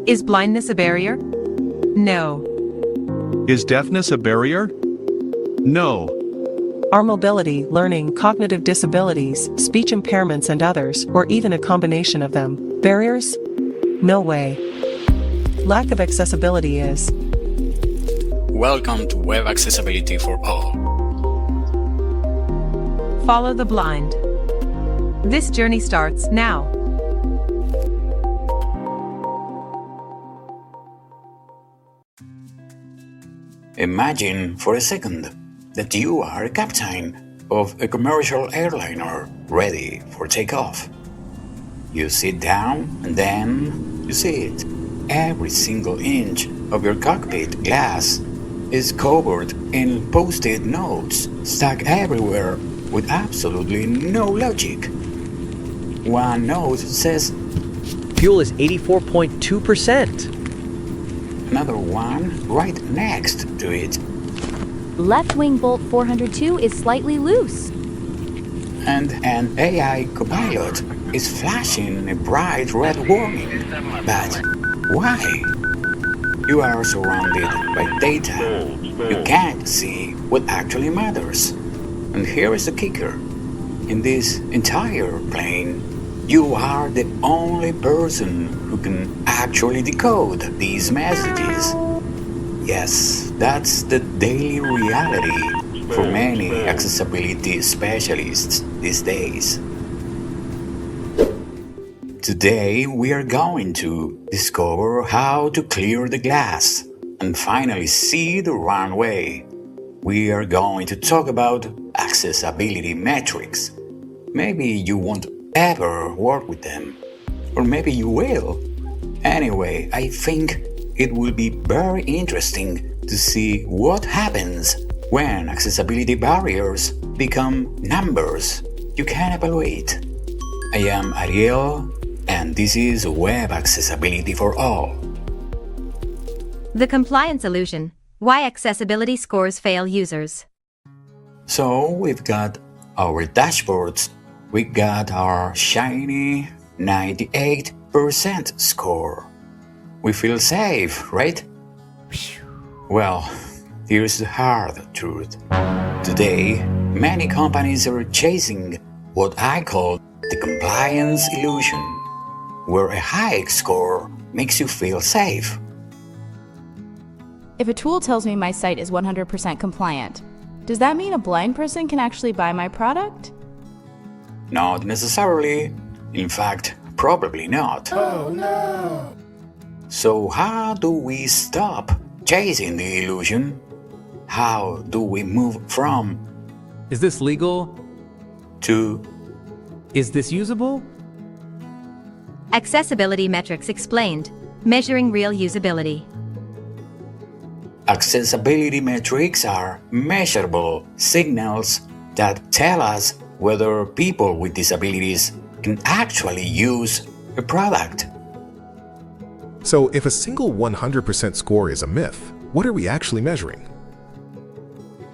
Is blindness a barrier? No. Is deafness a barrier? No. Are mobility, learning, cognitive disabilities, speech impairments and others, or even a combination of them, barriers? No way. Lack of accessibility is. Welcome to Web Accessibility for All. Follow the blind. This journey starts now. Imagine for a second that you are a captain of a commercial airliner ready for takeoff. You sit down and then you sit. Every single inch of your cockpit glass is covered in post-it notes stuck everywhere with absolutely no logic. One note says, "Fuel is 84.2%. Another one right next to it. Left wing bolt 402 is slightly loose. And an AI copilot is flashing a bright red warning. But why? You are surrounded by data. You can't see what actually matters. And here is the kicker. In this entire plane, you are the only person who can actually decode these messages. Yes, that's the daily reality for many accessibility specialists these days. Today, we are going to discover how to clear the glass and finally see the runway. We are going to talk about accessibility metrics. Maybe you won't ever work with them, or maybe you will. Anyway, I think it will be very interesting to see what happens when accessibility barriers become numbers you can evaluate. I am Ariel, and this is Web Accessibility for All. The compliance illusion. Why accessibility scores fail users. So we've got our dashboards. We got our shiny 98% score. We feel safe, right? Well, here's the hard truth. Today, many companies are chasing what I call the compliance illusion, where a high score makes you feel safe. If a tool tells me my site is 100% compliant, does that mean a blind person can actually buy my product? Not necessarily. In fact, probably not. Oh no! So how do we stop chasing the illusion? How do we move from "Is this legal?" to "Is this usable?" Accessibility metrics explained. Measuring real usability. Accessibility metrics are measurable signals that tell us whether people with disabilities can actually use a product. So if a single 100% score is a myth, what are we actually measuring?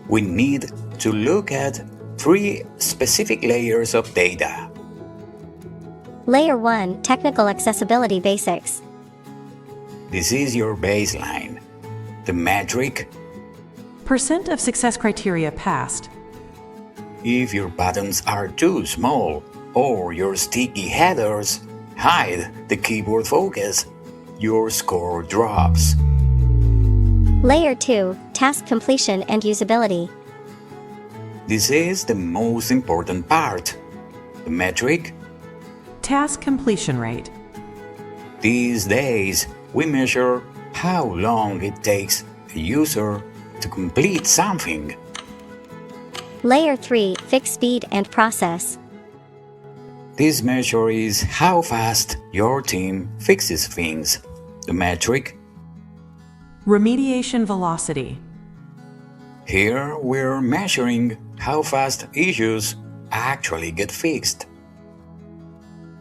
We need to look at 3 specific layers of data. Layer 1, Technical Accessibility Basics. This is your baseline. The metric: Percent of success criteria passed. if your buttons are too small or your sticky headers hide the keyboard focus, your score drops. Layer 2, Task Completion and Usability. This is the most important part. The metric: Task completion rate. these days we measure how long it takes a user to complete something. Layer 3, Fix Speed and Process. This measure is how fast your team fixes things. The metric: Remediation velocity. here we're measuring how fast issues actually get fixed.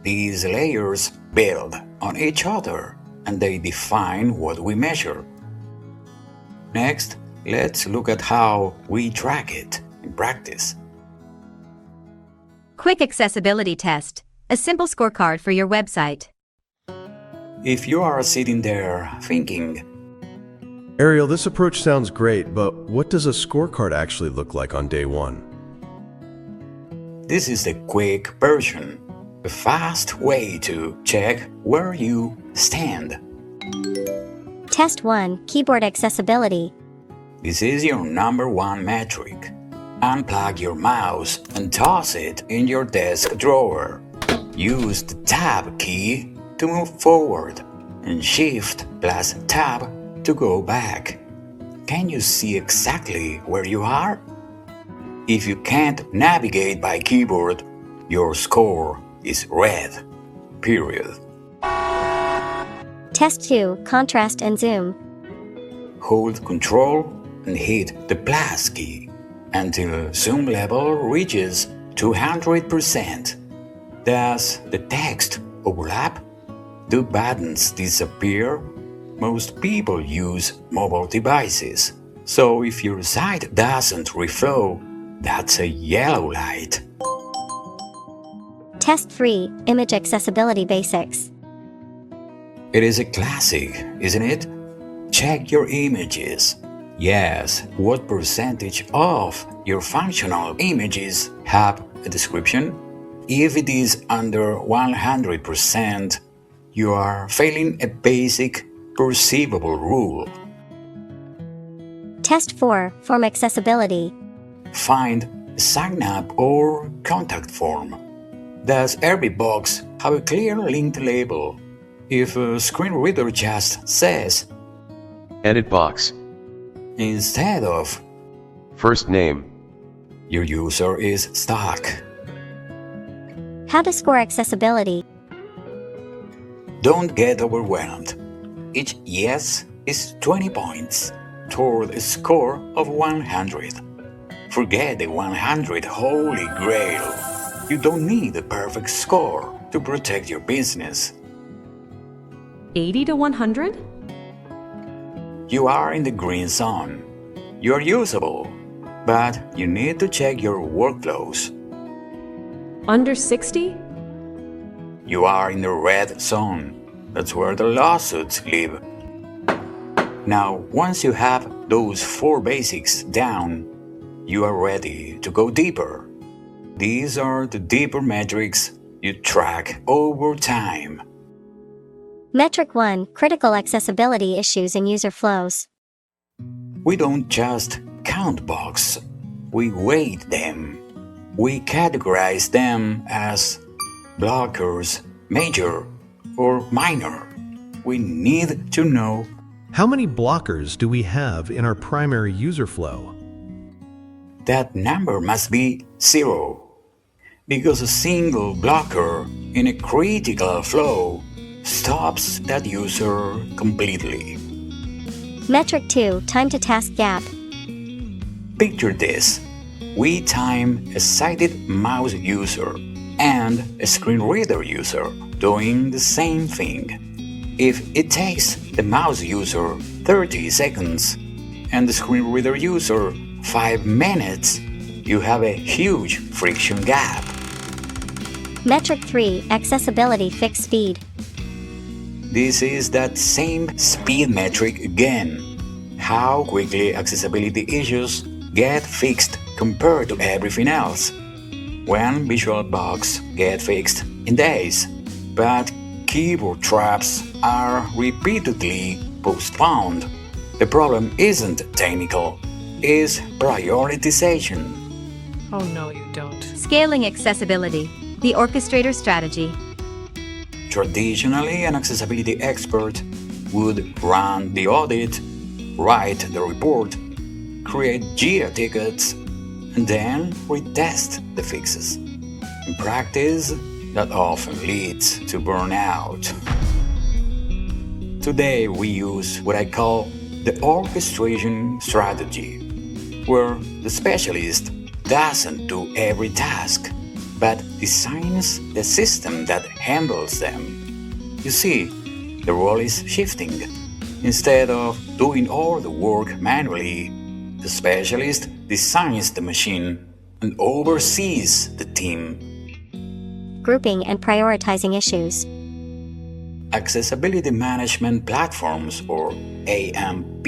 These layers build on each other and they define what we measure. Next, let's look at how we track it in practice. Quick accessibility test. A simple scorecard for your website. If you are sitting there thinking, Ariel, this approach sounds great, but what does a scorecard actually look like on day one? this is the quick version, a fast way to check where you stand. Test 1. Keyboard accessibility. This is your number one metric. Unplug your mouse and toss it in your desk drawer. Use the Tab key to move forward and Shift plus Tab to go back. Can you see exactly where you are? If you can't navigate by keyboard, your score is red. Period. Test 2. Contrast and zoom. Hold Control and hit the plus key until zoom level reaches 200%. Does the text overlap? Do buttons disappear? Most people use mobile devices, so if your site doesn't reflow, that's a yellow light. Test 3. Image accessibility basics. It is a classic, isn't it? Check your images. Yes, what percentage of your functional images have a description? If it is under 100%, you are failing a basic perceivable rule. Test 4. Form accessibility. Find a sign-up or contact form. Does every box have a clear linked label? If a screen reader just says Edit box instead of first name, your user is stuck. How to score accessibility. Don't get overwhelmed. Each yes is 20 points toward a score of 100. Forget the 100 holy grail. You don't need a perfect score to protect your business. 80 to 100? You are in the green zone. You are usable, but you need to check your workflows. Under 60? You are in the red zone. That's where the lawsuits live. Now, once you have those 4 basics down, you are ready to go deeper. These are the deeper metrics you track over time. Metric 1. Critical accessibility issues in user flows. We don't just count bugs, we weight them. We categorize them as blockers, major, or minor. We need to know How many blockers do we have in our primary user flow? that number must be 0, because a single blocker in a critical flow stops that user completely. Metric 2. Time to task gap. Picture this. We time a sighted mouse user and a screen reader user doing the same thing. If it takes the mouse user 30 seconds and the screen reader user 5 minutes, you have a huge friction gap. Metric 3. Accessibility fixed speed. This is that same speed metric again. How quickly accessibility issues get fixed compared to everything else. When visual bugs get fixed in days, but keyboard traps are repeatedly postponed. The problem isn't technical, it's prioritization. Oh no, you don't. Scaling accessibility. The Orchestrator Strategy. Traditionally, an accessibility expert would run the audit, write the report, create Jira tickets, and then retest the fixes. In practice, that often leads to burnout. Today, we use what I call the orchestration strategy, where the specialist doesn't do every task, but designs the system that handles them. You see, the role is shifting. Instead of doing all the work manually, the specialist designs the machine and oversees the team. Grouping and prioritizing issues. Accessibility management platforms, or AMP,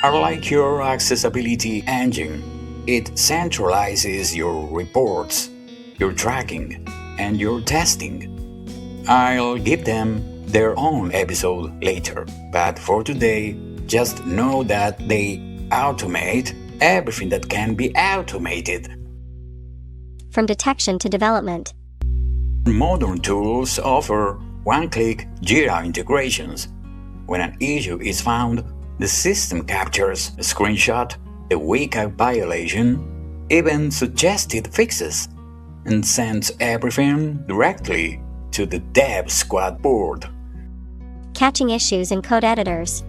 are like your accessibility engine. It centralizes your reports, your tracking, and your testing. I'll give them their own episode later, but for today, just know that they automate everything that can be automated. From detection to development. Modern tools offer one-click Jira integrations. When an issue is found, the system captures a screenshot, a wake-up violation, even suggested fixes, and sends everything directly to the dev squad board. Catching issues in code editors.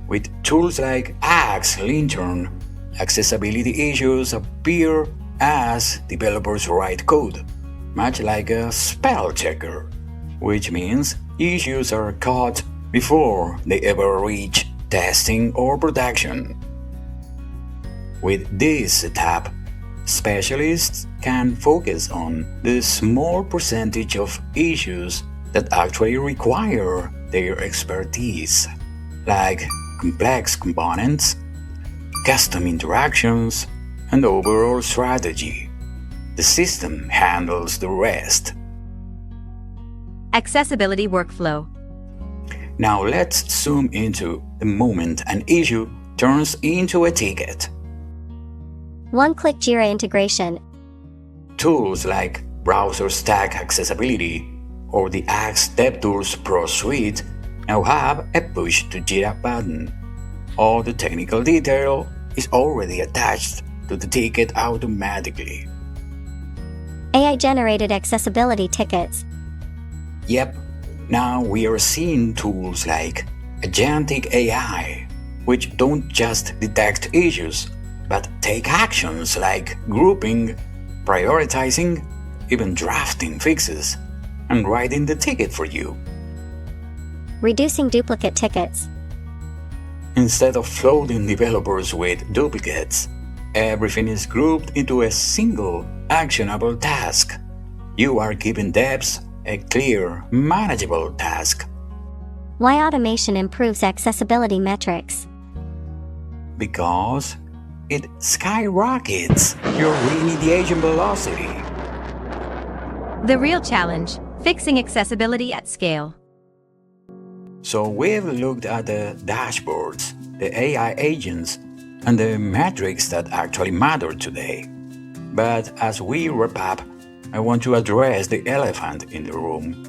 With tools like Axe Lantern, accessibility issues appear as developers write code, much like a spell checker, which means issues are caught before they ever reach testing or production. With this setup, specialists can focus on the small percentage of issues that actually require their expertise, like complex components, custom interactions, and overall strategy. The system handles the rest. Accessibility workflow. Now let's zoom into the moment an issue turns into a ticket. One-click Jira integration. Tools like Browser Stack Accessibility or the Axe DevTools Pro Suite now have a Push to Jira button. All the technical detail is already attached to the ticket automatically. AI-generated accessibility tickets. Yep, now we are seeing tools like Agentic AI, which don't just detect issues, but take actions like grouping, prioritizing, even drafting fixes, and writing the ticket for you. Reducing duplicate tickets. Instead of flooding developers with duplicates, everything is grouped into a single actionable task. You are giving devs a clear, manageable task. Why automation improves accessibility metrics? Because it skyrockets your remediation velocity. The real challenge, fixing accessibility at scale. So we've looked at the dashboards, the AI agents, and the metrics that actually matter today. But as we wrap up, I want to address the elephant in the room.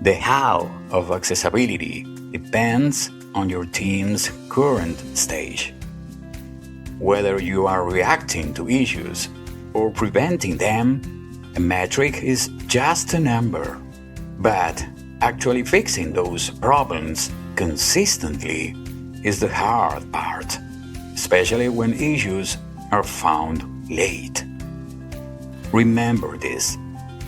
The how of accessibility depends on your team's current stage. Whether you are reacting to issues or preventing them, a metric is just a number. But actually fixing those problems consistently is the hard part, especially when issues are found late. Remember this,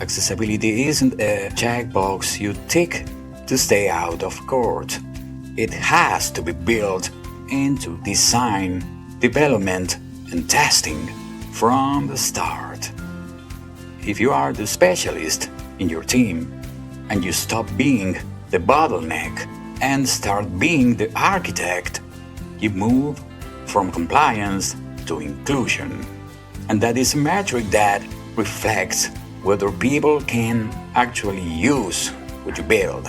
accessibility isn't a checkbox you tick to stay out of court. It has to be built into design, development, and testing from the start. If you are the specialist in your team and you stop being the bottleneck and start being the architect, you move from compliance to inclusion. And that is a metric that reflects whether people can actually use what you build.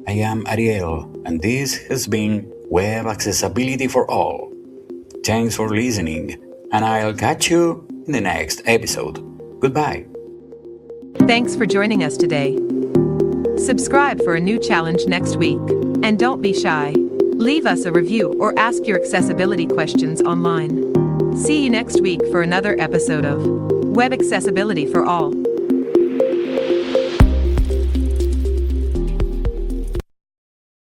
I am Ariel, and this has been Web Accessibility for All. Thanks for listening, and I'll catch you in the next episode. Goodbye. Thanks for joining us today. Subscribe for a new challenge next week. And don't be shy. Leave us a review or ask your accessibility questions online. See you next week for another episode of Web Accessibility for All.